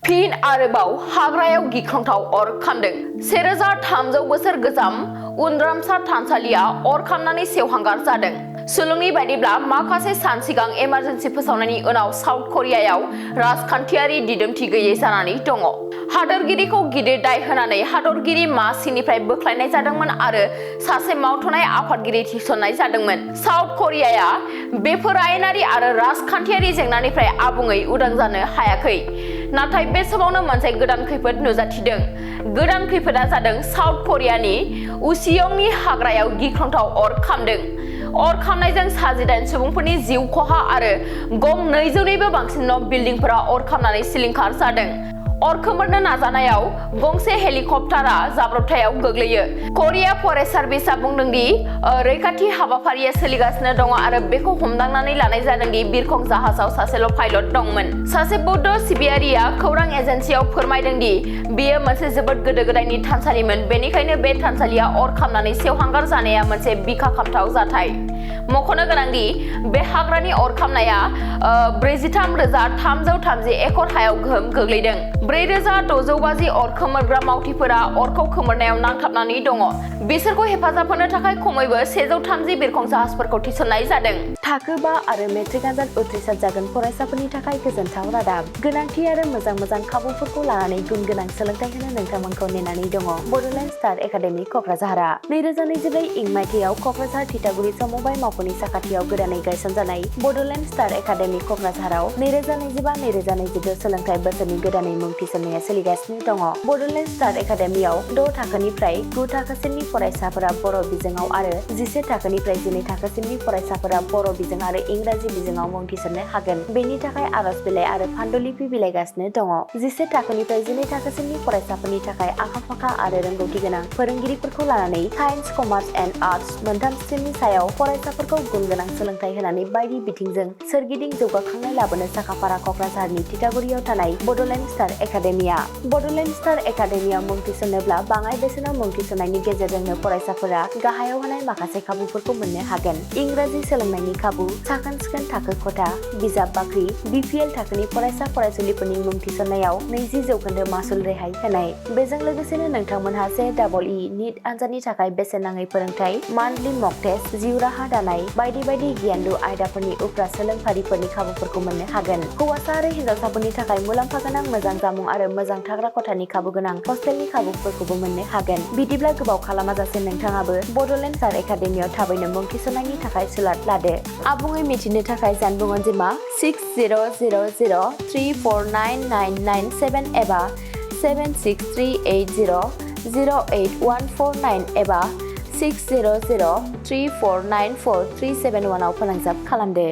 फिन आरोबाव हाग्रायाव गिख्रंथाव अर खामदों। 1300 बोसोर गोजाम उनरामसा थानसालिया अर खामनानै सेवहांगार जादों। सुलुंनि बायदिब्ला माखासे सान सिगां इमारजेन्सि फोसावनायनि उनाव साउथ करियायाव राजखान्थियारि दिदोमथि गैयै जानानै दङ। हादोरगिरिखौ गिदिर दाय होनानै हादरगिरि मा सिंनिफ्राय बोख्लायनाय जादोंमोन आरो सासे मावथ'नाय आफादगिरि थिसननाय जादोंमोन। साउथ करियाया बेफोर आयेनारि आरो राजखान्थियारि जेंनानिफ्राय आबुङै उदां जानो हायाखै। नाथाय बे समावनो मोनसे गोदान खैफोद नुजाथिदों। गोदान खैफोदा जादों साउथ करियानि उसियंनि हाग्रायाव गिख्रंथाव अर खामदों। अर खामनायजों 19 सुबुंफोरनि जिउ खहा आरो गं 200निबो बांसिन न' बिल्डिंफोरा अर खामनानै सिलिंखार जादों। अर खोमोरनो नाजानायाव गंसे हेलिकप्टारा जाब्रबथायाव गोग्लैयो। करिया फरेस्ट सार्भिसआ बुंदों दि रैखाथि हाबाफारिया सोलिगासिनो दङ आरो बेखौ हमदांनानै लानाय जादों दि बिरखं जाहाजाव सासेल' पाइलट दंमोन। सासे बौद्ध सिबियारिया खौरां एजेन्सियाव फोरमायदों दि बेयो मोनसे जोबोद गोदो गोदायनि थानसालिमोन, बेनिखायनो बे थानसालिया अर खामनानै सेवहांगार जानाया मोनसे बिखा खामथाव जाथाय। मख'नो गोनांदि बे हाग्रानि अर खामनाया 43,330 एकड़ हायाव गोहोम गोग्लैदों। 4,650 अर खोमोरग्रा मावथिफोरा अरखौ खोमोरनायाव नांथाबनानै दङ। बिसोरखौ हेफाजाब होनो थाखाय खमैबो 130 बिरखं जाहाजफोरखौ थिसननाय जादों। थाखो 5 आरो मेट्रिक आनजाद उथ्रिसार जागोन फरायसाफोरनि थाखाय गोजोनथाव रादाब। गोनांथि आरो मोजां खाबुफोरखौ लानानै गुन गोनां सोलोंथाइ होनो नोंथांमोनखौ नेनानै दङ। बड'लेण्ड स्टार एकाडेमि क'क्राझारआ 2024 इं मायथाइयाव क'क्राझार थिथागुरि समबाय मावख'नि साखाथियाव गोदानै गायसनजानाय बड'लेण्ड स्टार एकाडेमि क'क्राझाराव 2025-2026 सोलोंथाइ बोसोरनि गोदानै मुं थिसननाया सोलिगासिनो दङ। बड'लेण्ड स्टार एकाडेमियाव 6 थाखोनिफ्राय 9 थाखोसिमनि फरायसाफोरा बर' बिजोङाव आरो 11 थाखोनिफ्राय 12 थाखोसिमनि फरायसाफोरा बर' बिजों आरो इंराजि बिजोङाव मुं थिसननो हागोन। बेनि थाखाय आर'ज बिलाइ आरो फान्डुलिपि बिलाइगासिनो दङ। 11 थाखोनिफ्राय 12 थाखोसिमनि फरायसाफोरनि थाखाय आखा-फाखा आरो रोंगौथि गोनां फोरोंगिरिफोरखौ लानानै साइन्स, कमार्स एन्ड आर्टस मोनथाम स्ट्रिमनि सायाव फरायसाफोरखौ गुन गोनां सोलोंथाइ होनानै बायदि बिथिंजों सोरगिदिं जौगाखांनाय लाबोनो साखाफारा क'क्राझारनि थिथागुरियाव थानाय Bodoland Star Academia. Bodoland Star एकाडेमियाव मुं थिसननोब्ला बाङाइ बेसेनाव मुं थिसननायनि गेजेरजोंनो फरायसाफोरा गाहायाव होनाय माखासे खाबुफोरखौ मोननो हागोन। इंराजि सोलोंनायनि खाबु, साखोन-सिखोन थाखो खथा, बिजाब बाख्रि, BPL थाखोनि फरायसा फरायसुलिफोरनि मुं थिसननायाव 20% मासुल रेहाय होनाय। बेजों लोगोसेनो नोंथांमोनहा JEE नीट आनजादनि थाखाय बेसेन नाङै फोरोंथाय, मान्थलि मक टेस्ट, जिउ राहा दानाय बायदि गियानदु आयदाफोरनि उफ्रा सोलोंफारिफोरनि खाबुफोरखौ मोननो हागोन। हौवासा आरो हिन्जावसाफोरनि थाखाय मुलाम्फा गोनां मोजां जामुं आरो मोजां थाग्रा खथानि खाबु गोनां हस्टेलनि खाबुफोरखौबो मोननो हागोन। बिदिब्ला गोबाव खालामाजासे नोंथाङाबो बड'लेण्ड स्टार एकाडेमियाव थाबैनो मुं थिसननायनि थाखाय सुलाद लादो। आबुङै मिथिनो थाखाय जानबुं अनजिमा 6000349997 एबा 7638008149 एबा 6003494371 आव फोनांजाब खालामदो।